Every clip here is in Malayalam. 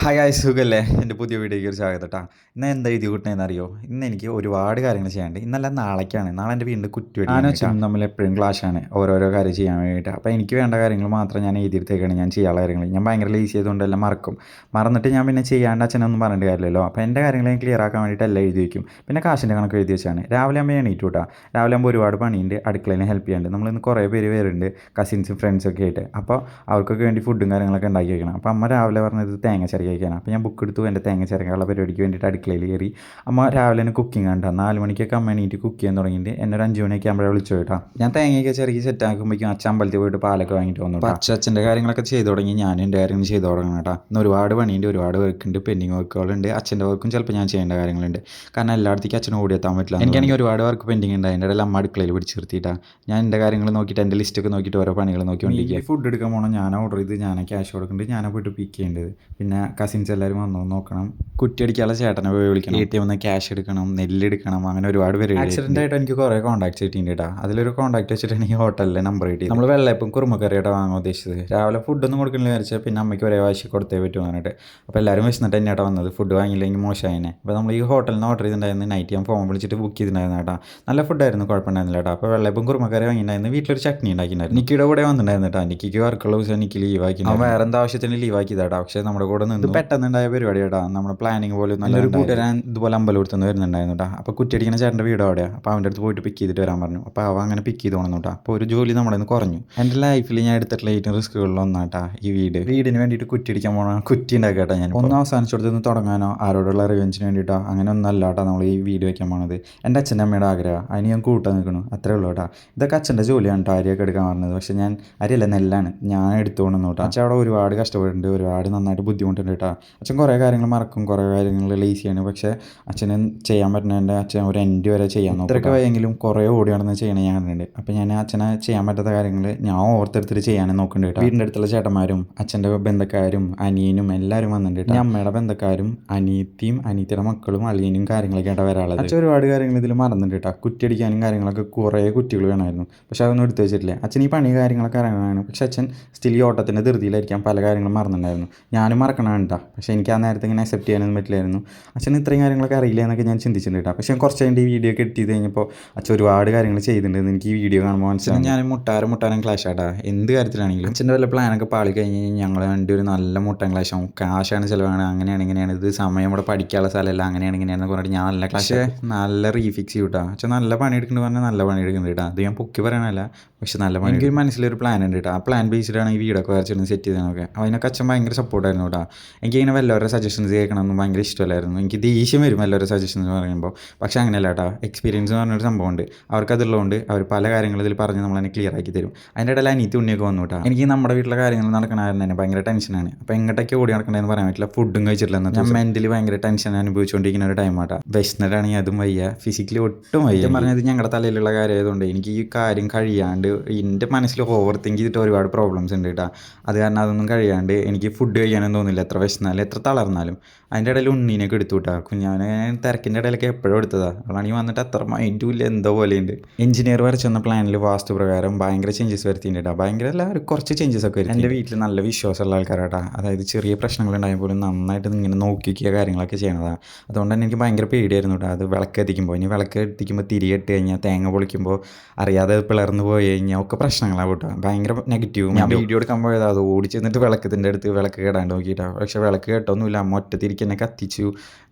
ഹായ് ഗായ്സ് സുഖല്ലേ? എൻ്റെ പുതിയ വീഡിയോയ്ക്ക് ഒരു സ്വാഗതം കേട്ടോ. ഇന്ന് എന്താ എഴുതി കൂട്ടണേന്ന് അറിയോ? ഇന്ന് എനിക്ക് ഒരുപാട് കാര്യങ്ങൾ ചെയ്യാനുണ്ട്. ഇന്നല്ല നാളേക്കാണ്. നാളെ എൻ്റെ വീണ്ടും കുറ്റിവെടി ഞാനും അച്ഛനും തമ്മിൽ എപ്പോഴും ക്ലാഷാണ് ഓരോരോ കാര്യം ചെയ്യാൻ വേണ്ടിയിട്ട്. അപ്പോൾ എനിക്ക് വേണ്ട കാര്യങ്ങൾ മാത്രം ഞാൻ എഴുതിയെടുത്തേക്കാണ് ഞാൻ ചെയ്യാനുള്ള കാര്യങ്ങൾ. ഞാൻ ഭയങ്കര ലേസി ആയതുകൊണ്ട് എല്ലാം മറക്കും. മറന്നിട്ട് ഞാൻ പിന്നെ ചെയ്യാണ്ട് അച്ഛനൊന്നും പറഞ്ഞിട്ട് കാര്യമില്ലല്ലോ. അപ്പോൾ എൻ്റെ കാര്യങ്ങൾ ഞാൻ ക്ലിയർ ആക്കാൻ വേണ്ടിയിട്ട് എല്ലാം എഴുതി വയ്ക്കും. പിന്നെ കാശിൻ്റെ കണക്ക് എഴുതി വെച്ചാണ്. രാവിലെ ആകുമ്പോൾ എണീറ്റു കേട്ടോ. രാവിലെ ആകുമ്പോൾ ഒരുപാട് പണിയുണ്ട്, അടുക്കളയിൽ ഹെൽപ്പ് ചെയ്യാണ്ട്. നമ്മളിന്ന് കുറേ പേര് വരുന്നുണ്ട്, കസിൻസും ഫ്രണ്ട്സൊക്കെ ആയിട്ട്. അപ്പോൾ അവർക്കൊക്കെ വേണ്ടി ഫുഡും കാര്യങ്ങളൊക്കെ ഉണ്ടാക്കി വയ്ക്കണം. അപ്പോൾ അമ്മ രാവിലെ പറഞ്ഞത് തേങ്ങ ചിരകി വയ്ക്കാനാണ്. അപ്പോൾ ഞാൻ ബുക്ക് എടുത്തു എൻ്റെ തേങ്ങ ചിരകാനുള്ള പരിപാടിക്ക് വേണ്ടിയിട്ട് അടുക്കളയിൽ കയറി. അമ്മ രാവിലെ തന്നെ കുക്കിംഗ് കണ്ടാ 4 മണിക്കൊക്കെ അമ്മ എണീറ്റ് കുക്ക് ചെയ്യാൻ തുടങ്ങിയിട്ട് എന്നെ ഒരു 5 മണിയൊക്കെ ആകുമ്പോഴേ വിളിച്ചു പോയിട്ടാ. ഞാൻ തേങ്ങയൊക്കെ ചിരകി സെറ്റ് ആക്കുമ്പോഴേക്കും അച്ഛൻ അമ്പലത്തിൽ പോയിട്ട് പാലൊക്കെ വാങ്ങിയിട്ട് വന്നു. അച്ഛൻ്റെ കാര്യങ്ങളൊക്കെ ചെയ്ത് തുടങ്ങി, ഞാനും എൻ്റെ കാര്യങ്ങൾ ചെയ്ത് തുടങ്ങണം കേട്ടോ. ഇന്ന് ഒരുപാട് പണിയുണ്ട്, ഒരുപാട് വർക്കുണ്ട്, പെൻഡിങ് വർക്കുകളുണ്ട്. അച്ഛൻ്റെ വർക്കും ചിലപ്പോൾ ഞാൻ ചെയ്യേണ്ട കാര്യങ്ങളുണ്ട്. കാരണം എല്ലായിടത്തേക്കും അച്ഛന് ഓടിയെത്താൻ പറ്റില്ല. എനിക്കാണെങ്കിൽ ഒരുപാട് വർക്ക് പെൻഡിങ് ഉണ്ട്. അതിൻ്റെ ഇടയിൽ അമ്മ അടുക്കളയിൽ പിടിച്ച് നിർത്തിയിട്ടാ. ഞാൻ എൻ്റെ കാര്യങ്ങൾ നോക്കിയിട്ട് എൻ്റെ ലിസ്റ്റൊക്കെ നോക്കിയിട്ട് ഓരോ പണികൾ നോക്കിക്കൊണ്ടിരിക്കുക. ഫുഡ് എടുക്കാൻ പോകണം, ഞാൻ ഓർഡർ ചെയ്ത് ഞാനാ ക്യാഷ് കൊടുക്കുന്നുണ്ട്, ഞാനാ പോയിട്ട് പിക്ക് ചെയ്യേണ്ടത്. പിന്നെ കസിൻസ് എല്ലാവരും വന്നു നോക്കണം, കുറ്റിയടിക്കാനുള്ള ചേട്ടനെ പോയി വിളിക്കണം, ATM നിന്ന് ക്യാഷ് എടുക്കണം, നെല്ലെടുക്കണം, അങ്ങനെ ഒരുപാട് പേര്. ആക്സിഡൻ്റ് ആയിട്ട് എനിക്ക് കുറേ കോൺടാക്ട്സ് കിട്ടിയിട്ടുണ്ട് കേട്ടോ. അതിലൊരു കോൺടാക്ട് വെച്ചിട്ടാണ് ഈ ഹോട്ടലിലെ നമ്പർ കിട്ടിയത്. നമ്മൾ വെള്ളയപ്പം കുറുമക്കറിയായിട്ട് വാങ്ങാൻ ഉദ്ദേശിച്ചത്. രാവിലെ ഫുഡൊന്നും കൊടുക്കണമെന്ന് വിചാരിച്ചാൽ പിന്നെ അമ്മയ്ക്ക് ഒരേ വാശി കൊടുത്തേ പറ്റും പറഞ്ഞിട്ട്. അപ്പോൾ എല്ലാവരും വിശന്നിട്ട് തന്നെയാട്ടോ വന്നത്. ഫുഡ് വാങ്ങിയില്ലെങ്കിൽ മോശമായിനെ. അപ്പോൾ നമ്മൾ ഈ ഹോട്ടലിൽ നിന്ന് ഓർഡർ ചെയ്തിട്ടുണ്ടായിരുന്നു. നൈറ്റ് ഞാൻ ഫോൺ വിളിച്ചിട്ട് ബുക്ക് ചെയ്തിട്ടുണ്ടായിരുന്നു കേട്ടോ. നല്ല ഫുഡായിരുന്നു, കുഴപ്പമുണ്ടായിരുന്നില്ല കേട്ടോ. അപ്പോൾ വെള്ളയപ്പം കുറുമക്കറി വാങ്ങിയിട്ടുണ്ടായിരുന്നു. വീട്ടിലൊരു ചട്നി ഉണ്ടാക്കിയിട്ടുണ്ടായിരുന്നു. നിക്കിയുടെ കൂടെ വന്നിട്ടുണ്ടായിരുന്നു കേട്ടോ. നിക്കിക്ക് വർക്കുള്ള ദിവസം നിക്ക് ലീവാക്കി. വേറെ എന്താ ആവശ്യത്തിന് ലീവാക്കിയതാട്ടോ. പക്ഷേ നമ്മുടെ കൂടെ നിന്ന് പെട്ടെന്നുണ്ടായ പരിപാടി കേട്ടോ. നമ്മുടെ പ്ലാനിങ് പോലെ നല്ലൊരു കൂട്ടുകാരൻ ഇതുപോലെ അമ്പലൂർത്തുനിന്ന് വരുന്നുണ്ടായിരുന്നു കേട്ടോ. അപ്പോൾ കുറ്റിയടിക്കുന്ന ചേട്ടൻ്റെ വീട് അവിടെയാണ്. അപ്പോൾ അവൻ്റെ അടുത്ത് പോയിട്ട് പിക്ക് ചെയ്തിട്ട് വരാൻ പറഞ്ഞു. അപ്പോൾ അവൻ അങ്ങനെ പിക്ക് ചെയ്ത് പോകണം കേട്ടോ. അപ്പോൾ ഒരു ജോലി നമ്മുടെ നിന്ന് കുറഞ്ഞു. എൻ്റെ ലൈഫിൽ ഞാൻ എടുത്തിട്ടുള്ള ഏറ്റവും റിസ്ക്കുകളിൽ ഒന്നാട്ടാ ഈ വീടിന് വേണ്ടിയിട്ട് കുറ്റിയടിക്കാൻ പോകണം, കുറ്റി ഉണ്ടാക്കുക കേട്ടോ. ഞാൻ ഒന്ന് അവസാനിച്ചിടത്തുനിന്ന് തുടങ്ങാനോ ആരോടുള്ള റിവെഞ്ചിന് വേണ്ടിയിട്ടോ അങ്ങനെ ഒന്നല്ല കേട്ടോ നമ്മൾ ഈ വീട് വയ്ക്കാൻ പോണത്. എൻ്റെ അച്ഛൻ്റെ അമ്മയുടെ ആഗ്രഹം, അതിന് ഞാൻ കൂട്ടാൻ നിൽക്കണം, അത്രേ ഉള്ളൂ കേട്ടോ. ഇതൊക്കെ അച്ഛൻ്റെ ജോലിയാണ് കേട്ടോ, അരിയൊക്കെ എടുക്കാൻ പറഞ്ഞത്. പക്ഷേ ഞാൻ അരിയല്ല, നെല്ലാണ് ഞാൻ എടുത്തുകൊണ്ടെന്ന് കേട്ടോ. അച്ഛൻ അവിടെ ഒരുപാട് കഷ്ടപ്പെട്ടിട്ടുണ്ട്, ഒരുപാട് നന്നായിട്ട് ബുദ്ധിമുട്ടുണ്ട് കേട്ടോ. അച്ഛൻ കുറേ കാര്യങ്ങൾ മറക്കും, കുറേ കാര്യങ്ങൾ ലേസിയാണ്. പക്ഷേ അച്ഛന് ചെയ്യാൻ പറ്റുന്നതിൻ്റെ അച്ഛൻ ഒരു എൻഡ് വരെ ചെയ്യാൻ നോക്കും. ഇത്രയൊക്കെ വയ്യെങ്കിലും കുറേ ഓടി നടന്ന് ചെയ്യണം ഞാൻ കണ്ടിട്ടുണ്ട്. അപ്പോൾ ഞാൻ അച്ഛനെ ചെയ്യാൻ പറ്റാത്ത കാര്യങ്ങൾ ഞാൻ ഓർത്തെടുത്തിട്ട് ചെയ്യാനും നോക്കുന്നുണ്ട് കേട്ടോ. വീടിൻ്റെ അടുത്തുള്ള ചേട്ടന്മാരും അച്ഛൻ്റെ ബന്ധക്കാരും അനിയനും എല്ലാവരും വന്നിട്ടുണ്ട് കേട്ടോ. അമ്മയുടെ ബന്ധക്കാരും അനിയത്തിയും അനിയത്തിയുടെ മക്കളും അളിയനും കാര്യങ്ങളൊക്കെ ആയിട്ട് വരാനുള്ളത്. അച്ഛൻ ഒരുപാട് കാര്യങ്ങൾ ഇതിൽ മറന്നിട്ടുണ്ട് കേട്ടോ. കുറ്റിയടിക്കാനും കാര്യങ്ങളൊക്കെ കുറേ കുറ്റികൾ വേണമായിരുന്നു, പക്ഷേ അതൊന്നും എടുത്തു വെച്ചിട്ടില്ല. അച്ഛൻ ഈ പണി കാര്യങ്ങളൊക്കെ അറിയണമായിരുന്നു, പക്ഷേ അച്ഛൻ സ്റ്റിൽ ഈ ഓട്ടത്തിൻ്റെ ധൃതിയിലായിരിക്കാം പല കാര്യങ്ങളും മറന്നിട്ടുണ്ടായിരുന്നു. ഞാനും മറക്കണം കേട്ടോ. പക്ഷേ എനിക്ക് ആ നേരത്തെ ഇങ്ങനെ അക്സെപ്റ്റ് ചെയ്യാനൊന്നും പറ്റില്ലായിരുന്നു. അച്ഛൻ ഇത്രയും കാര്യങ്ങളൊക്കെ അറിയില്ല എന്നൊക്കെ ഞാൻ ചിന്തിച്ചിട്ടുണ്ട് കേട്ടോ. പക്ഷേ കുറച്ച് കഴിഞ്ഞ് ഈ വീഡിയോ ഒക്കെ എഡിറ്റ് ചെയ്ത് കഴിഞ്ഞപ്പോൾ അച്ഛൻ ഒരുപാട് കാര്യങ്ങൾ ചെയ്തിട്ടുണ്ടെന്ന് എനിക്ക് ഈ വീഡിയോ കാണുമ്പോൾ മനസ്സിലായി. ഞാൻ മുട്ടാരം ക്ലാഷ് ആട്ടാ, എന്ത് കാര്യത്തിലാണെങ്കിലും. അച്ഛൻ്റെ വല്ല പ്ലാനൊക്കെ പാളി കഴിഞ്ഞ് ഞങ്ങൾ വേണ്ടി ഒരു നല്ല മുട്ടാൻ ക്ലാഷ് ആവും. കാശാണ് ചിലവാണ്, അങ്ങനെയാണ് ഇങ്ങനെയാണ്, ഇത് സമയം ഇവിടെ പഠിക്കാനുള്ള സ്ഥലമല്ല, അങ്ങനെയാണ് ഇങ്ങനെയാണെന്ന് പറഞ്ഞിട്ട് ഞാൻ നല്ല ക്ലാഷ് നല്ല റീഫിക്സ് ചെയ്യും കേട്ടോ. അച്ഛൻ നല്ല പണി എടുക്കുന്നുണ്ട് പറഞ്ഞാൽ നല്ല പണി എടുക്കുന്നുണ്ട് കേട്ടോ. അത് ഞാൻ പൊക്കി പറയാനല്ല, പക്ഷെ നല്ല പണി. എനിക്ക് മനസ്സിലൊരു പ്ലാൻ ഉണ്ട് കേട്ടോ. ആ പ്ലാൻ ബേസ്ഡാണ് ഈ വീടൊക്കെ വരച്ചിരുന്ന് സെറ്റ് ചെയ്തതൊക്കെ. അതിനൊക്കെ അച്ഛൻ ഭയങ്കര സപ്പോർട്ടായിരുന്നു കേട്ടോ. എനിക്കിങ്ങനെ വല്ലവരുടെ സജഷൻസ് കേൾക്കണമെന്നും ഭയങ്കര ഇഷ്ടമല്ലായിരുന്നു. എനിക്ക് ദേഷ്യം വരും വല്ലവരുടെ സജഷൻസ് പറയുമ്പോൾ. പക്ഷേ അങ്ങനെയല്ല കേട്ടോ. എക്സ്പീരിയൻസ് എന്ന് പറഞ്ഞൊരു സംഭവമുണ്ട്, അവർക്കതുള്ളതുകൊണ്ട് അവർ പല കാര്യങ്ങൾ ഇതിൽ പറഞ്ഞ് നമ്മളെന്നെ ക്ലിയർ ആക്കി തരും. അതിൻ്റെ ഇടയിൽ അനിയത്തി ഉണ്ണിയൊക്കെ വന്നു കേട്ടോ. എനിക്ക് നമ്മുടെ വീട്ടിലെ കാര്യങ്ങൾ നടക്കണമായിരുന്നു തന്നെ ഭയങ്കര ടെൻഷനാണ്. അപ്പോൾ എങ്ങോട്ടൊക്കെ ഓടി നടക്കണമെന്ന് പറയാൻ പറ്റില്ല, ഫുഡും കഴിച്ചിട്ടില്ല എന്ന്. ഞാൻ മെൻ്റലി ഭയങ്കര ടെൻഷൻ അനുഭവിച്ചുകൊണ്ടിരിക്കുന്ന ഒരു ടൈമാട്ടോ. വിശന്നിട്ടാണെങ്കിൽ അതും വയ്യ, ഫിസിക്കലി ഒട്ടും വയ്യ. പറഞ്ഞത് ഞങ്ങളുടെ തലയിലുള്ള കാര്യമായതുകൊണ്ട് എനിക്ക് ഈ കാര്യം കഴിയാണ്ട് എൻ്റെ മനസ്സിൽ ഓവർ തിങ്ക് ചെയ്തിട്ട് ഒരുപാട് പ്രോബ്ലംസ് ഉണ്ട് കേട്ടോ. അത് കാരണം അതൊന്നും കഴിയാണ്ട് എനിക്ക് ഫുഡ് കഴിക്കാനൊന്നും തോന്നില്ല, എത്ര വിശന്നാലും എത്ര തളർന്നാലും. അതിൻ്റെ ഇടയിൽ ഉണ്ണീനൊക്കെ എടുത്തു കേട്ടോ. കുഞ്ഞാനെ തിരക്കിൻ്റെ ഇടയിലൊക്കെ എപ്പോഴും എടുത്തതാണ്. അതാണെങ്കിൽ വന്നിട്ട് അത്ര മൈൻഡും ഇല്ല, എന്തോ പോലെയുണ്ട്. എഞ്ചിനീയർ വരച്ചെന്ന പ്ലാനിൽ വാസ്തു പ്രകാരം ഭയങ്കര ചേഞ്ചസ് വരുത്തിയിട്ടുണ്ട് കേട്ടോ. ഭയങ്കര എല്ലാവരും കുറച്ച് ചേഞ്ചസ് ഒക്കെ വരും. എൻ്റെ വീട്ടിൽ നല്ല വിശ്വാസമുള്ള ആൾക്കാരാട്ടോ. അതായത് ചെറിയ പ്രശ്നങ്ങളുണ്ടായാൽ പോലും നന്നായിട്ട് ഇങ്ങനെ നോക്കിക്കുക കാര്യങ്ങളൊക്കെ ചെയ്യണതാണ്. അതുകൊണ്ട് തന്നെ എനിക്ക് ഭയങ്കര പേടിയായിരുന്നു കേട്ടോ. അത് വിളക്ക് എത്തിക്കുമ്പോൾ, ഇനി വിളക്ക് എത്തിക്കുമ്പോൾ തിരികെ ഇട്ട് കഴിഞ്ഞാൽ തേങ്ങ പൊളിക്കുമ്പോൾ അറിയാതെ പിളർന്ന് പോയി കഴിഞ്ഞാൽ ഒക്കെ പ്രശ്നങ്ങളാണ് കേട്ടോ. ഭയങ്കര നെഗറ്റീവ്. ഞാൻ വീഡിയോ എടുക്കാൻ പോയത് അത് ഓടിച്ചെന്നിട്ട് വിളക്കത്തിൻ്റെ അടുത്ത് വിളക്ക് കേടാണ്ട് നോക്കിയിട്ടാണ്. പക്ഷേ വിളക്ക് കേട്ടൊന്നുമില്ല, അമ്മ ഒറ്റത്തിരിക്ക് തന്നെ കത്തിച്ചു,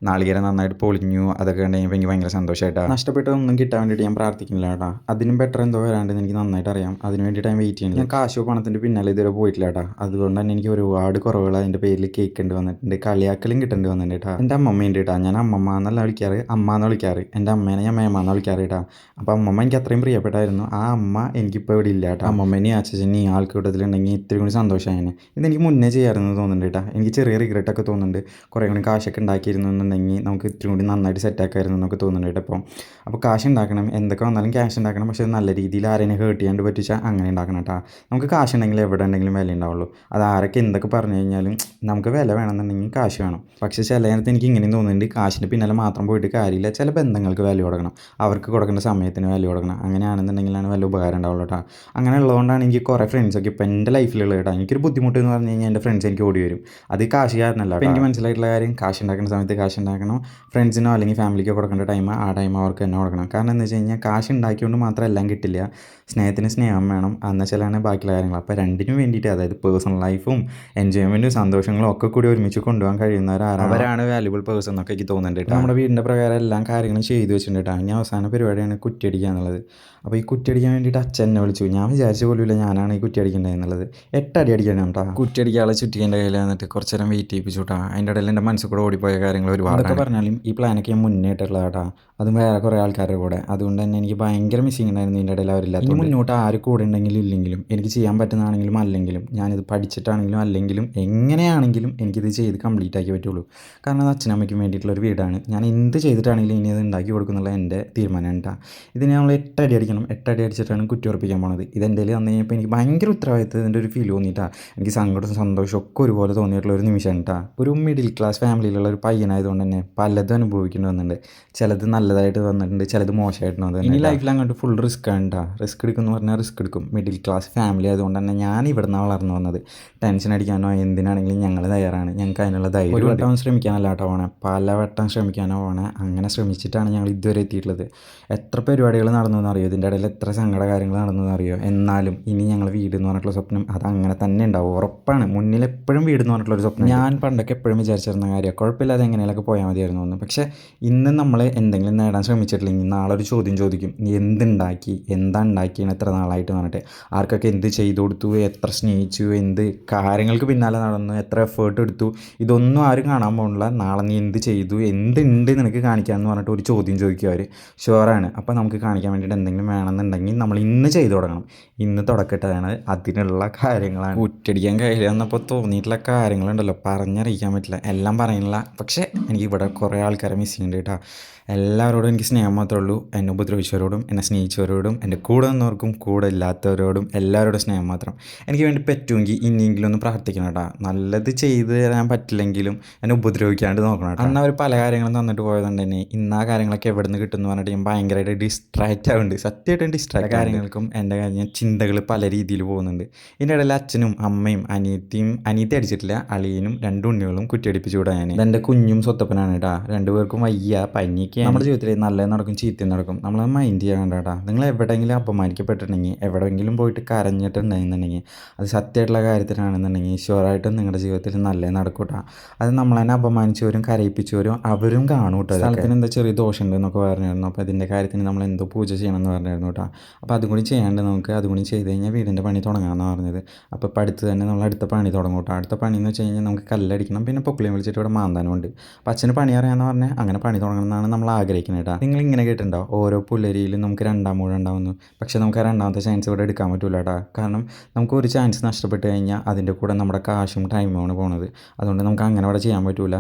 നാളികേരം നന്നായിട്ട് പൊളിഞ്ഞു. അതൊക്കെ ഉണ്ടെങ്കിൽ എനിക്ക് ഭയങ്കര സന്തോഷമായിട്ടാണ്. നഷ്ടപ്പെട്ടതൊന്നും കിട്ടാൻ വേണ്ടിയിട്ട് ഞാൻ പ്രാർത്ഥിക്കുന്നില്ല കേട്ടോ. അതിനും ബെറ്റർ എന്തോ വരാണ്ടെന്ന് എനിക്ക് നന്നായിട്ട് അറിയാം. അതിന് വേണ്ടിയിട്ട് ഞാൻ വെയിറ്റ് ചെയ്യുന്നത്. ഞാൻ കാശോ പണത്തിൻ്റെ പിന്നാലെ ഇതുവരെ പോയിട്ടില്ല കേട്ടോ. അതുകൊണ്ട് തന്നെ എനിക്ക് ഒരുപാട് കുറവുകൾ അതിൻ്റെ പേരിൽ കേൾക്കേണ്ടി വന്നിട്ടുണ്ട്, കളിയാക്കലും കിട്ടേണ്ടി വന്നിട്ടുണ്ട് കേട്ടോ. എൻ്റെ അമ്മമ്മയുണ്ട് കേട്ടോ. ഞാൻ അമ്മമ്മ എന്നല്ല വിളിക്കാറ്, അമ്മ എന്ന് വിളിക്കാറ്. എൻ്റെ അമ്മേനെ ഞാൻ മേമ എന്ന് വിളിക്കാറ് കേട്ടോ. അപ്പോൾ അമ്മമ്മ എനിക്ക് അത്രയും പ്രിയപ്പെട്ടായിരുന്നു. ആ അമ്മ എനിക്കിപ്പോൾ ഇവിടെ ഇല്ല കേട്ടോ. അമ്മമ്മേനെയും അച്ഛനെയും ആൾക്കൂട്ടത്തിലുണ്ടെങ്കിൽ ഇത്തിരി കൂടി സന്തോഷമായിരുന്നു. ഇതെനിക്ക് മുന്നേ ചെയ്യാറുണ്ട് തോന്നുന്നുണ്ട് കേട്ടോ. എനിക്ക് ചെറിയ റിഗ്രറ്റൊക്കെ തോന്നുന്നുണ്ട്. കുറേ കൂടി കാശൊക്കെ ഉണ്ടാക്കിയിരുന്നു എന്നുണ്ടെങ്കിൽ നമുക്ക് ഇത്തിരി കൂടി നന്നായിട്ട് സെറ്റാക്കായിരുന്നു എന്നൊക്കെ തോന്നുന്നുണ്ട് കേട്ടോ. അപ്പോൾ കാശ് ഉണ്ടാക്കണം, എന്തൊക്കെ വന്നാലും ക്യാഷ് ഉണ്ടാക്കണം. പക്ഷേ നല്ല രീതിയിൽ ആരെയും ഹേർട്ട് ചെയ്യാണ്ട് പറ്റിച്ചാൽ അങ്ങനെ ഉണ്ടാക്കണം കേട്ടോ. നമുക്ക് കാശ് ഉണ്ടെങ്കിൽ എവിടെ ഉണ്ടെങ്കിലും വില ഉണ്ടാവുള്ളൂ. അത് ആരൊക്കെ എന്തൊക്കെ പറഞ്ഞു കഴിഞ്ഞാലും നമുക്ക് വില വേണമെന്നുണ്ടെങ്കിൽ കാശ് വേണം. പക്ഷേ ചില നേരത്ത് എനിക്ക് ഇങ്ങനെയും തോന്നുന്നുണ്ട്, കാശിൻ്റെ പിന്നാലെ മാത്രം പോയിട്ട് കാര്യമില്ല. ചില ബന്ധങ്ങൾക്ക് വാല്യൂ കൊടുക്കണം, അവർക്ക് കൊടുക്കേണ്ട സമയത്തിന് വാല്യൂ കൊടുക്കണം. അങ്ങനെയാണെന്നുണ്ടെങ്കിലാണ് വല്ല ഉപകാരം ഉണ്ടാവുള്ളൂ കേട്ടോ. കേട്ടോ. അങ്ങനെ ഉള്ളതുകൊണ്ടാണ് എനിക്ക് കുറേ ഫ്രണ്ട്സൊക്കെ ഇപ്പോൾ എൻ്റെ ലൈഫിലുള്ളത് കേട്ടോ. എനിക്കൊരു ബുദ്ധിമുട്ട് എന്ന് പറഞ്ഞു കഴിഞ്ഞാൽ എൻ്റെ ഫ്രണ്ട്സ് എനിക്ക് ഓടി വരും. അത് കാശ് കാരണമല്ല. അപ്പോൾ എനിക്ക് മനസ്സിലായിട്ടുള്ള കാര്യം, കാശ് ഉണ്ടാക്കുന്ന സമയത്ത് കാശ് ഉണ്ടാക്കണം. ഫ്രണ്ട്സിനോ അല്ലെങ്കിൽ ഫാമിലിക്കോ കൊടുക്കേണ്ട ടൈം ആ ടൈം അവർക്ക് തന്നെ കൊടുക്കണം. കാരണം എന്താ വെച്ച് കഴിഞ്ഞാൽ കാശ് ഉണ്ടാക്കിക്കൊണ്ട് മാത്രം എല്ലാം കിട്ടില്ല. സ്നേഹത്തിന് സ്നേഹം വേണം, എന്നുവെച്ചാലാണ് ബാക്കിയുള്ള കാര്യങ്ങൾ. അപ്പോൾ രണ്ടിനും വേണ്ടിയിട്ട്, അതായത് പേഴ്സണൽ ലൈഫും എൻജോയ്മെൻറ്റും സന്തോഷങ്ങളും ഒക്കെ കൂടി ഒരുമിച്ച് കൊണ്ടുപോകാൻ അവരാണ് വാല്യുബിൾ പേഴ്സൺ എന്നൊക്കെ എനിക്ക് തോന്നുന്നുണ്ട് കേട്ടോ. നമ്മുടെ വീടിൻ്റെ പ്രകാരം എല്ലാ കാര്യങ്ങളും ചെയ്തു വെച്ചിട്ടുണ്ട് കേട്ടോ. ഇനി അവസാന പരിപാടിയാണ് കുറ്റിയടിക്കുക എന്നുള്ളത്. അപ്പോൾ ഈ കുറ്റിയടിക്കാൻ വേണ്ടിയിട്ട് അച്ഛൻ എന്നെ വിളിച്ചു. ഞാൻ വിചാരിച്ച പോലുമില്ല ഞാനാണ് ഈ കുറ്റി അടിക്കേണ്ടത് എന്നുള്ളത്. 8 അടി അടിക്കണം കേട്ടോ. കുറ്റി അടിക്കാളെ ചുറ്റിൻ്റെ കയ്യിൽ വന്നിട്ട് കുറച്ച് നേരം വെയിറ്റ് ചെയ്യിപ്പിച്ചു കേട്ടോ. അതിൻ്റെ ഇടയിൽ എൻ്റെ മനസ്സിൽ കൂടെ ഓടിപ്പോയ കാര്യങ്ങൾ ഒരുപാടൊക്കെ പറഞ്ഞാലും ഈ പ്ലാനൊക്കെ ഞാൻ മുന്നേ ഇട്ടുള്ള കേട്ടോ. അതും വേറെ കുറേ ആൾക്കാരുടെ കൂടെ. അതുകൊണ്ട് തന്നെ എനിക്ക് ഭയങ്കര മിസ്സിങ് ഉണ്ടായിരുന്നു ഇതിൻ്റെ ഇടയിൽ അവരില്ലാത്ത. ഇനി മുന്നോട്ട് ആര് കൂടെ ഉണ്ടെങ്കിലും ഇല്ലെങ്കിലും എനിക്ക് ചെയ്യാൻ പറ്റുന്നതാണെങ്കിലും അല്ലെങ്കിലും ഞാനിത് പഠിച്ചിട്ടാണെങ്കിലും അല്ലെങ്കിലും എങ്ങനെയാണെങ്കിലും എനിക്കിത് ചെയ്ത് കംപ്ലീറ്റ് ആക്കി പറ്റുള്ളൂ. കാരണം അത് അച്ഛനമ്മയ്ക്കും വേണ്ടിയിട്ടുള്ളൊരു വീടാണ്. ഞാൻ എന്ത് ചെയ്തിട്ടാണെങ്കിലും ഇനി അത് ഉണ്ടാക്കി കൊടുക്കുന്നുള്ള എൻ്റെ തീരുമാനം കേട്ടോ. ഇതിന് നമ്മൾ 8 അടി അടിക്കണം. 8 അടി അടിച്ചിട്ടാണ് കുറ്റി ഉറപ്പിക്കാൻ പോണത്. ഇതെൻ്റെ കയ്യിൽ വന്നു കഴിഞ്ഞപ്പോൾ എനിക്ക് ഭയങ്കര ഉത്തരവാദിത്തത്തിൻ്റെ ഒരു ഫീൽ തോന്നിയിട്ടാണ്. എനിക്ക് സങ്കടവും സന്തോഷവും ഒക്കെ ഒരുപോലെ തോന്നിയിട്ടുള്ള ഒരു നിമിഷം കേട്ടോ. ഒരു മിഡിൽ ക്ലാസ് ഫാമിലിയിലുള്ള ഒരു പയ്യനായതുകൊണ്ട് തന്നെ പലതും അനുഭവിക്കേണ്ടി വന്നിട്ടുണ്ട്. ചിലത് നല്ലതായിട്ട് വന്നിട്ടുണ്ട്, ചിലത് മോശമായിട്ട് വന്നിട്ടുണ്ട്. ഇനി ലൈഫിൽ അങ്ങോട്ട് ഫുൾ റിസ്ക് ആണ് കേട്ടോ. റിസ്ക് എടുക്കുമെന്ന് പറഞ്ഞാൽ റിസ്ക് എടുക്കും. മിഡിൽ ക്ലാസ് ഫാമിലി ആയതുകൊണ്ട് തന്നെ ഞാൻ ഇവിടുന്ന് വളർന്നു വന്നത്. ടെൻഷൻ അടിക്കാനോ എന്തിനാണെങ്കിലും ഞങ്ങൾ തയ്യാറാണ്. ഞങ്ങൾക്ക് അതിനുള്ള ധൈര്യം. ഒരു വട്ടം ശ്രമിക്കാനല്ല കേട്ടോ പോണേ, പലവട്ടം ശ്രമിക്കാനോ പോണേ. അങ്ങനെ ശ്രമിച്ചിട്ടാണ് ഞങ്ങൾ ഇതുവരെ എത്തിയിട്ടുള്ളത്. എത്ര പരിപാടികൾ നടന്നു എന്നറിയോ, ഇതിൻ്റെ ഇടയിൽ എത്ര സങ്കട കാര്യങ്ങൾ നടന്നു എന്നറിയോ. എന്നാലും ഇനി ഞങ്ങൾ വീട് എന്ന് പറഞ്ഞിട്ടുള്ള സ്വപ്നം അത് അങ്ങനെ തന്നെ ഉണ്ടാവും, ഉറപ്പാണ്. മുന്നിൽ എപ്പോഴും വീട് എന്ന് പറഞ്ഞിട്ടുള്ളൊരു സ്വപ്നം. ഞാൻ പണ്ടൊക്കെ എപ്പോഴും വിചാരിച്ചിരുന്ന കാര്യം കുഴപ്പമില്ലാതെ എങ്ങനെയൊക്കെ പോയാൽ മതിയായിരുന്നു എന്ന്. പക്ഷേ ഇന്ന് നമ്മൾ എന്തെങ്കിലും നേടാൻ ശ്രമിച്ചിട്ടില്ലെങ്കിൽ നാളെ ഒരു ചോദ്യം ചോദിക്കും, നീ എന്തുണ്ടാക്കി, എന്താ ഉണ്ടാക്കിയാണ് എത്ര നാളായിട്ട് പറഞ്ഞിട്ട്. ആർക്കൊക്കെ എന്ത് ചെയ്തു കൊടുത്തു, എത്ര സ്നേഹിച്ചു, എന്ത് കാര്യങ്ങൾക്ക് പിന്നാലെ നടന്നു, എത്ര എഫേർട്ട് എടുത്തു, ഇതൊന്നും ആരും കാണാൻ പോകുന്നില്ല. നാളെ നീ എന്ത് ചെയ്തു, എന്തുണ്ട് നിനക്ക് കാണിക്കാമെന്ന് പറഞ്ഞിട്ട് ഒരു ചോദ്യം ചോദിക്കും അവർ. ഷുവറാണ്. അപ്പോൾ നമുക്ക് കാണിക്കാൻ വേണ്ടിയിട്ട് എന്തെങ്കിലും വേണമെന്നുണ്ടെങ്കിൽ നമ്മൾ ഇന്ന് ചെയ്തു തുടങ്ങണം. ഇന്ന് തുടക്കട്ടാണ് അതിനുള്ള കാര്യങ്ങളാണ്. കുറ്റടിക്കാൻ കയ്യിൽ വന്നപ്പോൾ തോന്നിയിട്ടുള്ള കാര്യങ്ങളുണ്ടല്ലോ, പറഞ്ഞറിയിക്കാൻ പറ്റില്ല, എല്ലാം പറയുന്നില്ല. പക്ഷേ എനിക്ക് ഇവിടെ കുറേ ആൾക്കാരെ മിസ് ചെയ്യുന്നുണ്ട് കേട്ടോ. എല്ലാവരോടും എനിക്ക് സ്നേഹം മാത്രമേ ഉള്ളൂ. എന്നെ ഉപദ്രവിച്ചവരോടും എന്നെ സ്നേഹിച്ചവരോടും എൻ്റെ കൂടെ നിന്നവർക്കും കൂടെ ഇല്ലാത്തവരോടും എല്ലാവരോടും സ്നേഹം മാത്രം. എനിക്ക് വേണ്ടി പറ്റുമെങ്കിൽ ഇനിയെങ്കിലും ഒന്ന് പ്രാർത്ഥിക്കണം കേട്ടോ. നല്ലത് ചെയ്ത് തരാൻ പറ്റില്ലെങ്കിലും എന്നെ ഉപദ്രവിക്കാണ്ട് നോക്കണം കേട്ടോ. അന്ന് അവർ പല കാര്യങ്ങളും തന്നിട്ട് പോയതുകൊണ്ട് തന്നെ ഇന്ന് ആ കാര്യങ്ങളൊക്കെ എവിടെ നിന്ന് കിട്ടുമെന്ന് പറഞ്ഞിട്ട് ഞാൻ ഭയങ്കരമായിട്ട് ഡിസ്ട്രാക്റ്റ് ആവുന്നുണ്ട്. സത്യമായിട്ടും ഡിസ്ട്രാക്റ്റ് കാര്യങ്ങൾക്കും എൻ്റെ കാര്യം ചിന്തകൾ പല രീതിയിൽ പോകുന്നുണ്ട്. ഇതിൻ്റെ ഇടയിൽ അച്ഛനും അമ്മയും അനിയത്തി അടിച്ചിട്ടില്ല, അളിയനും 2 ഉണ്ണികളും കുറ്റിയടിപ്പിച്ചു വിടാൻ. ഞാൻ എൻ്റെ കുഞ്ഞും സ്വത്തപ്പനാണ് കേട്ടോ. 2 പേർക്കും വയ്യ, പനിക്ക്. നമ്മുടെ ജീവിതത്തിൽ നല്ലത് നടക്കും ചീത്തയും നടക്കും, നമ്മൾ മൈൻഡ് ചെയ്യാൻ കേട്ടോ. നിങ്ങൾ എവിടെയെങ്കിലും അപമാനിക്കപ്പെട്ടിട്ടുണ്ടെങ്കിൽ, എവിടെയെങ്കിലും പോയിട്ട് കരഞ്ഞിട്ടുണ്ടെന്നുണ്ടെങ്കിൽ, അത് സത്യമായിട്ടുള്ള കാര്യത്തിലാണെന്നുണ്ടെങ്കിൽ ഷുവറായിട്ടും നിങ്ങളുടെ ജീവിതത്തിൽ നല്ലത് നടക്കും കേട്ടോ. അത് നമ്മളതിനെ അപമാനിച്ചവരും കരയിപ്പിച്ചവരും അവരും കാണും കേട്ടോ. സ്ഥലത്തിന് എന്താ ചെറിയ ദോഷമുണ്ട് എന്നൊക്കെ പറഞ്ഞിരുന്നു. അപ്പോൾ ഇതിൻ്റെ കാര്യത്തിന് നമ്മൾ എന്തോ പൂജ ചെയ്യണമെന്ന് പറഞ്ഞിരുന്നു കേട്ടോ. അപ്പോൾ അതും കൂടി ചെയ്യാണ്ട് നമുക്ക് അതും കൂടി ചെയ്ത് കഴിഞ്ഞാൽ വീടിൻ്റെ പണി തുടങ്ങാമെന്നാണ് പറഞ്ഞത്. അപ്പോൾ ഇപ്പോൾ അടുത്ത് തന്നെ നമ്മൾ അടുത്ത പണി തുടങ്ങും കേട്ടോ. അടുത്ത പണി എന്ന് വെച്ച് കഴിഞ്ഞാൽ നമുക്ക് കല്ലടിക്കണം, പിന്നെ പൊക്കിളിയും വിളിച്ചിട്ട് ഇവിടെ മാന്താനുണ്ട്. അപ്പോൾ അച്ഛന് പണി അറിയാമെന്ന് പറഞ്ഞാൽ അങ്ങനെ പണി തുടങ്ങണം എന്നാണ് നമ്മൾ ആഗ്രഹിക്കുന്നത് കേട്ടോ. നിങ്ങൾ ഇങ്ങനെ കേട്ടിട്ടുണ്ടോ, ഓരോ പുലരിയിലും നമുക്ക് 2ാം ഊഴം ഉണ്ടാവുന്നു. പക്ഷേ നമുക്ക് ആ 2ാമത്തെ ചാൻസ് ഇവിടെ എടുക്കാൻ പറ്റില്ല കേട്ടോ. കാരണം നമുക്ക് ഒരു ചാൻസ് നഷ്ടപ്പെട്ട് കഴിഞ്ഞാൽ അതിൻ്റെ കൂടെ നമ്മുടെ കാശും ടൈമുമാണ് പോകുന്നത്. അതുകൊണ്ട് നമുക്ക് അങ്ങനെ ഇവിടെ ചെയ്യാൻ പറ്റില്ല.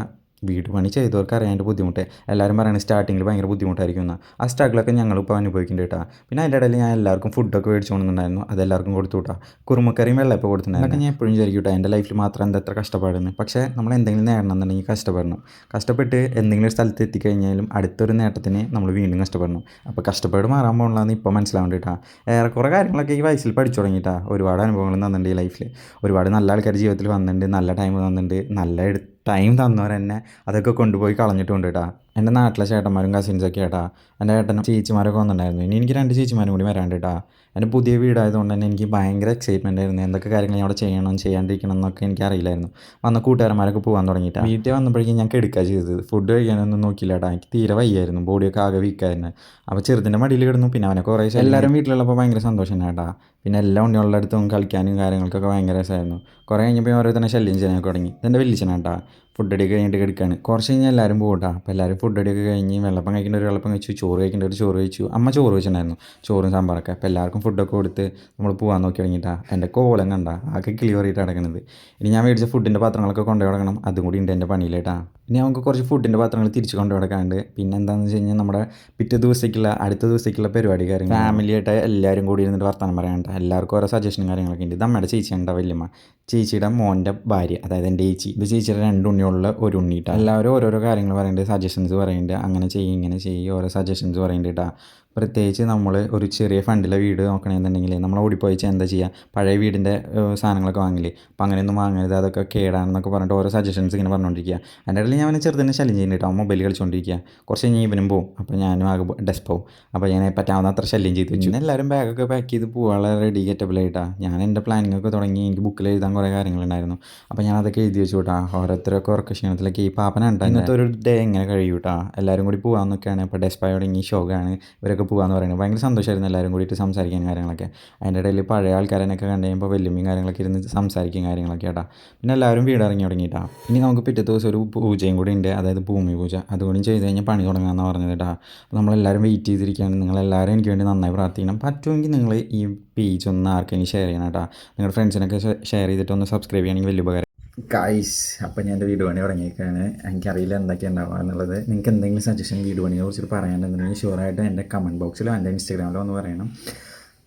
വീട് പണി ചെയ്തവർക്ക് അറിയാൻ്റെ ബുദ്ധിമുട്ട്. എല്ലാവരും പറയുന്നത് സ്റ്റാർട്ടിങ്ങിൽ ഭയങ്കര ബുദ്ധിമുട്ടായിരിക്കും എന്ന്. ആ സ്ട്രഗിളൊക്കെ ഞങ്ങളിപ്പോൾ അനുഭവിക്കുന്നുണ്ട് കേട്ടോ. പിന്നെ അതിൻ്റെ ഇടയിൽ ഞാൻ എല്ലാവർക്കും ഫുഡൊക്കെ മേടിച്ചു കൊണ്ടുണ്ടായിരുന്നു, അതെല്ലാവർക്കും കൊടുത്തു കേട്ടോ. കുറുമക്കറിയും വെള്ളയപ്പം കൊടുത്തിട്ടുണ്ടായിരുന്നു. അതൊക്കെ ഞാൻ എപ്പോഴും വിചാരിക്കും കേട്ടോ, എൻ്റെ ലൈഫിൽ മാത്രം എന്താ എത്ര കഷ്ടപ്പാടുന്നു. പക്ഷേ നമ്മൾ എന്തെങ്കിലും നേടണം എന്നുണ്ടെങ്കിൽ കഷ്ടപ്പെടണം. കഷ്ടപ്പെട്ട് എന്തെങ്കിലും ഒരു സ്ഥലത്ത് എത്തിക്കഴിഞ്ഞാലും അടുത്തൊരു നേട്ടത്തിന് നമ്മൾ വീണ്ടും കഷ്ടപ്പെടണം. അപ്പോൾ കഷ്ടപ്പാട് മാറാൻ പോകണമെന്ന് ഇപ്പോൾ മനസ്സിലാവേണ്ടി കേട്ടോ. ഏറെക്കുറെ കാര്യങ്ങളൊക്കെ ഈ വയസ്സിൽ പഠിച്ചു തുടങ്ങിയിട്ടാ. ഒരുപാട് അനുഭവങ്ങൾ തന്നിട്ടുണ്ട് ഈ ലൈഫിൽ. ഒരുപാട് നല്ല ആൾക്കാർ ജീവിതത്തിൽ വന്നിട്ടുണ്ട്, നല്ല ടൈം തന്നിട്ടുണ്ട്, നല്ല ടൈം തന്നവർ തന്നെ അതൊക്കെ കൊണ്ടുപോയി കളഞ്ഞിട്ടുണ്ട് കേട്ടോ. എൻ്റെ നാട്ടിലെ ചേട്ടന്മാരും കസിൻസൊക്കെ കേട്ടോ. എൻ്റെ ഏട്ടനും ചേച്ചിമാരൊക്കെ വന്നിട്ടുണ്ടായിരുന്നു. ഇനി എനിക്ക് 2 ചേച്ചിമാരും കൂടി വരാണ്ട് കേട്ടോ. എൻ്റെ പുതിയ വീടായതുകൊണ്ട് തന്നെ എനിക്ക് ഭയങ്കര എക്സൈറ്റ്മെൻ്റ് ആയിരുന്നു. എന്തൊക്കെ കാര്യങ്ങൾ ഞാൻ അവിടെ ചെയ്യണം ചെയ്യാണ്ടിരിക്കണം എന്നൊക്കെ എനിക്ക് അറിയില്ലായിരുന്നു. വന്ന കൂട്ടുകാരന്മാരൊക്കെ പോകാൻ തുടങ്ങിയിട്ടാണ്. വീട്ടിൽ വന്നപ്പോഴേക്കും ഞാൻ എടുക്കുക ചെയ്തത്. ഫുഡ് കഴിക്കാനൊന്നും നോക്കിയില്ല കേട്ടോ. എനിക്ക് തീരെ വയ്യായിരുന്നു, ബോഡിയൊക്കെ ആകെ വീക്കായിരുന്നു. അപ്പോൾ ചെറുതിൻ്റെ മടിയിൽ കിടന്നു. പിന്നെ അവനെ കുറേ എല്ലാവരും വീട്ടിലുള്ളപ്പോൾ ഭയങ്കര സന്തോഷം കേട്ടോ. പിന്നെ എല്ലാ ഉണ്ണികളുടെ അടുത്തും കളിക്കാനും കാര്യങ്ങൾക്കൊക്കെ ഭയങ്കര രസമായിരുന്നു. കുറേ കഴിഞ്ഞപ്പോൾ ഓരോ തന്നെ ശല്യം ചെയ്യാനൊക്കെ തുടങ്ങി. ഇതെൻ്റെ വലിയച്ഛനാട്ടാ. ഫുഡ് അടിയൊക്കെ കഴിഞ്ഞിട്ട് കിടക്കുകയാണ്. കുറച്ച് കഴിഞ്ഞാൽ എല്ലാവരും പോകട്ടാ. അപ്പോൾ എല്ലാവരും ഫുഡ് അടിയൊക്കെ കഴിഞ്ഞ് വെള്ളപ്പം കഴിക്കേണ്ട ഒരു വെള്ളപ്പം കഴിച്ചു, ചോറ് കഴിക്കേണ്ട ഒരു ചോറ് കഴിച്ചു. അമ്മ ചോറ് വെച്ചിട്ടുണ്ടായിരുന്നു, ചോറും സാമ്പാറൊക്കെ. അപ്പോൾ എല്ലാവർക്കും ഫുഡൊക്കെ കൊടുത്ത് നമ്മൾ പോകാൻ നോക്കി തുടങ്ങിയിട്ടാ. എൻ്റെ കോലം കണ്ട ആകെ ക്ലിയറായിട്ട് കിടക്കുന്നത്. ഇനി ഞാൻ മേടിച്ച ഫുഡിൻ്റെ പാത്രങ്ങളൊക്കെ കൊണ്ടുപോയി കിടക്കണം, അതും കൂടി ഉണ്ട് എൻ്റെ പണിയിലേട്ടാ. ഇനി നമുക്ക് കുറച്ച് ഫുഡിൻ്റെ പാത്രങ്ങൾ തിരിച്ച് കൊണ്ടുപോയി കിടക്കാണ്ട്. പിന്നെ എന്താണെന്ന് വെച്ച് കഴിഞ്ഞാൽ നമ്മുടെ പിറ്റേ ദിവസത്തേക്കുള്ള അടുത്ത ദിവസത്തേക്കുള്ള പരിപാടി കാര്യങ്ങൾ ഫാമിലിയായിട്ട് എല്ലാവരും കൂടി ഇരുന്നിട്ട് വർത്തമാനം പറയാനുണ്ട്. എല്ലാവർക്കും ഓരോ സജഷനും കാര്യങ്ങളൊക്കെ ഉണ്ട്. ഇത് അമ്മയുടെ ചേച്ചിയുണ്ട വല്യമ്മ, ചേച്ചിയുടെ മോൻ്റെ ഭാര്യ, അതായത് എൻ്റെ ചേച്ചി. ഇത് ചേച്ചിയുടെ 2 ഉണ്ണിയുള്ള ഒരു ഉണ്ണിയിട്ടാണ്. എല്ലാവരും ഓരോരോ കാര്യങ്ങൾ പറയുന്നുണ്ട്, സജഷൻസ് പറയുന്നുണ്ട്. അങ്ങനെ ചെയ്യും ഇങ്ങനെ ചെയ്യും ഓരോ സജഷൻസ് പറയുന്നുണ്ട് കേട്ടോ. പ്രത്യേകിച്ച് നമ്മൾ ഒരു ചെറിയ ഫണ്ടിലെ വീട് നോക്കണമെന്നുണ്ടെങ്കിൽ നമ്മൾ ഓടിപ്പോയി എന്താ ചെയ്യുക, പഴയ വീടിൻ്റെ സാധനങ്ങളൊക്കെ വാങ്ങില്ലേ, അപ്പോൾ അങ്ങനെയൊന്നും വാങ്ങരുത്, അതൊക്കെ കേടാണെന്നൊക്കെ പറഞ്ഞിട്ട് ഓരോ സജഷൻസ് ഇങ്ങനെ പറഞ്ഞുകൊണ്ടിരിക്കുക. എൻ്റെ ഇടയിൽ ഞാൻ അവനെ ചെറുതിനെ ശല്യം ചെയ്യുന്നുണ്ട് കേട്ടോ. മൊബൈൽ കളിച്ചുകൊണ്ടിരിക്കുക. കുറച്ച് കഴിഞ്ഞ് ഇവനും പോവും, അപ്പോൾ ഞാനും ആകെ ഡെസ്പാവും. അപ്പോൾ ഞാൻ പറ്റാവുന്ന അത്ര ശല്യം ചെയ്ത് വെച്ചു. പിന്നെ എല്ലാവരും ബാഗൊക്കെ പാക്ക് ചെയ്ത് പോകാനുള്ള റെഡി ഗെറ്റബിളായിട്ടാണ്. ഞാൻ എൻ്റെ പ്ലാനിങ്ങൊക്കെ തുടങ്ങി. എനിക്ക് ബുക്കിൽ എഴുതാൻ കുറേ കാര്യങ്ങളുണ്ടായിരുന്നു. അപ്പോൾ ഞാൻ അതൊക്കെ എഴുതി വെച്ചു കേട്ടോ. ഓരോരുത്തരൊക്കെ ഉറക്ക ക്ഷീണത്തിലേക്ക് ഈ പാപ്പനുണ്ട്. ഇന്നത്തെ ഒരു ഡേ എങ്ങനെ കഴിയും കേട്ടോ. എല്ലാവരും കൂടി പോകാമെന്നൊക്കെയാണ്. ഇപ്പോൾ ഡെസ്പായ തുടങ്ങി, ഷോകാണ്, ഇവരൊക്കെ പോകാമെന്ന് പറയുന്നത്. ഭയങ്കര സന്തോഷമായിരുന്നു എല്ലാവരും കൂടിയിട്ട് സംസാരിക്കാൻ കാര്യങ്ങളൊക്കെ. അതിൻ്റെ ഇടയിൽ പഴയ ആൾക്കാരനൊക്കെ കണ്ടു കഴിയുമ്പോൾ വലിയമ്മയും കാര്യങ്ങളൊക്കെ ഇരുന്ന് സംസാരിക്കും കാര്യങ്ങളൊക്കെ കേട്ടോ. പിന്നെ എല്ലാവരും വീടിറങ്ങി തുടങ്ങിയിട്ടാണ്. ഇനി നമുക്ക് പിറ്റത്തെ ദിവസം ഒരു പൂജയും കൂടി ഉണ്ട്, അതായത് ഭൂമി പൂജ. അതുകൂടി ചെയ്ത് കഴിഞ്ഞാൽ പണി തുടങ്ങാമെന്ന് പറഞ്ഞത് കേട്ടോ. അപ്പോൾ നമ്മളെല്ലാവരും വെയിറ്റ് ചെയ്തിരിക്കുകയാണ്. നിങ്ങളെല്ലാവരും എനിക്ക് വേണ്ടി നന്നായി പ്രാർത്ഥിക്കണം. പറ്റുമെങ്കിൽ നിങ്ങൾ ഈ പേജ് ഒന്ന് ആർക്കെങ്കിലും ഷെയർ ചെയ്യണം കേട്ടോ. നിങ്ങളുടെ ഫ്രണ്ട്സിനൊക്കെ ഷെയർ ചെയ്തിട്ട് ഒന്ന് സബ്സ്ക്രൈബ് ചെയ്യണമെങ്കിൽ വലിയ ഉപകാരം. ഗൈസ്, അപ്പോൾ ഞാൻ എൻ്റെ വീട് പണി തുടങ്ങിയേക്കാണ്. എനിക്കറിയില്ല എന്തൊക്കെയാണ് ഉണ്ടാവുക എന്നുള്ളത്. നിങ്ങൾക്ക് എന്തെങ്കിലും സജഷൻ വീട് പണിയെ കുറിച്ചിട്ട് പറയാനുണ്ടെന്നുണ്ടെങ്കിൽ ഷുവറായിട്ട് എൻ്റെ കമൻറ്റ് ബോക്സിലോ എൻ്റെ ഇൻസ്റ്റാഗ്രാമിലോ ഒന്ന് പറയണം.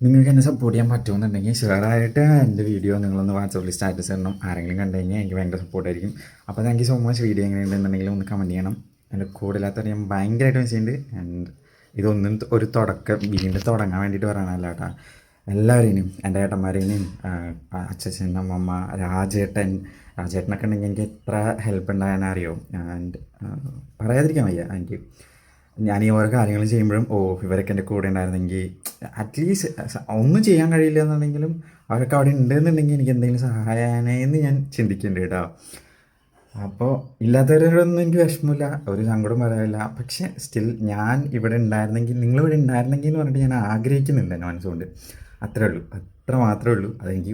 നിങ്ങൾക്ക് എന്നെ സപ്പോർട്ട് ചെയ്യാൻ പറ്റുമെന്നുണ്ടെങ്കിൽ ഷുവറായിട്ട് എൻ്റെ വീഡിയോ നിങ്ങളൊന്ന് വാട്സാപ്പിൽ സ്റ്റാറ്റസ് ഇടണം. ആരെങ്കിലും കണ്ടു കഴിഞ്ഞാൽ എനിക്ക് ഭയങ്കര സപ്പോർട്ടായിരിക്കും. അപ്പോൾ thank you so much. Video എങ്ങനെയുണ്ടെന്നുണ്ടെങ്കിൽ ഒന്ന് കമൻറ്റ് ചെയ്യണം. എൻ്റെ കൂടുതലാത്ത ഞാൻ ഭയങ്കരമായിട്ട് മിസ് ചെയ്യുന്നുണ്ട്. ആൻഡ് ഇതൊന്നും ഒരു തുടക്കം വീണ്ടും തുടങ്ങാൻ വേണ്ടിയിട്ട് പറയണമല്ല കേട്ടോ. എല്ലാവരെയും, എൻ്റെ ഏട്ടന്മാരെയും, അച്ഛൻ, അമ്മമ്മ, രാജേട്ടനൊക്കെ ഉണ്ടെങ്കിൽ എനിക്ക് എത്ര ഹെൽപ്പ് ഉണ്ടാകാൻ അറിയോ. ആൻഡ് പറയാതിരിക്കാൻ വയ്യ. എനിക്ക് ഞാൻ ഈ ഓരോ കാര്യങ്ങൾ ചെയ്യുമ്പോഴും ഇവരൊക്കെ എൻ്റെ കൂടെ ഉണ്ടായിരുന്നെങ്കിൽ അറ്റ്ലീസ്റ്റ് ഒന്നും ചെയ്യാൻ കഴിയില്ല എന്നുണ്ടെങ്കിലും അവരൊക്കെ അവിടെ ഉണ്ടെന്നുണ്ടെങ്കിൽ എനിക്ക് എന്തെങ്കിലും സഹായമായെന്ന് ഞാൻ ചിന്തിക്കുന്നുണ്ട് കേട്ടോ. അപ്പോൾ ഇല്ലാത്തവരൊന്നും എനിക്ക് വിഷമമില്ല, ഒരു സങ്കടം പറയാനില്ല. പക്ഷേ സ്റ്റിൽ ഞാൻ ഇവിടെ ഉണ്ടായിരുന്നെങ്കിൽ, നിങ്ങളിവിടെ ഉണ്ടായിരുന്നെങ്കിൽ എന്ന് പറഞ്ഞിട്ട് ഞാൻ ആഗ്രഹിക്കുന്നുണ്ട് എൻ്റെ മനസ്സുകൊണ്ട്. അത്രേ ഉള്ളൂ, അത്ര മാത്രമേ ഉള്ളൂ. അതെനിക്ക്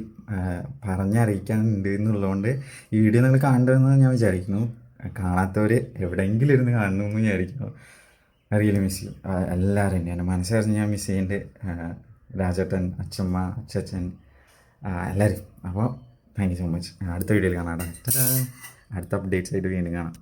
പറഞ്ഞറിയിക്കാനുണ്ട് എന്നുള്ളതുകൊണ്ട് ഈ വീഡിയോ നിങ്ങൾ കാണണമെന്ന് ഞാൻ വിചാരിക്കുന്നു. കാണാത്തവർ എവിടെയെങ്കിലും ഇരുന്ന് കാണണമെന്ന് വിചാരിക്കുന്നു. റിയലി മിസ് ചെയ്യും എല്ലാവരും. എൻ്റെ മനസ്സറിഞ്ഞ് ഞാൻ മിസ് ചെയ്യുന്നുണ്ട്. രാജേട്ടൻ, അച്ഛമ്മ, അച്ഛൻ, എല്ലാവരും. അപ്പോൾ താങ്ക് യു സോ മച്ച്. അടുത്ത വീഡിയോയിൽ കാണാം. അടുത്ത അപ്ഡേറ്റ്സ് ആയിട്ട് വീണ്ടും കാണാം.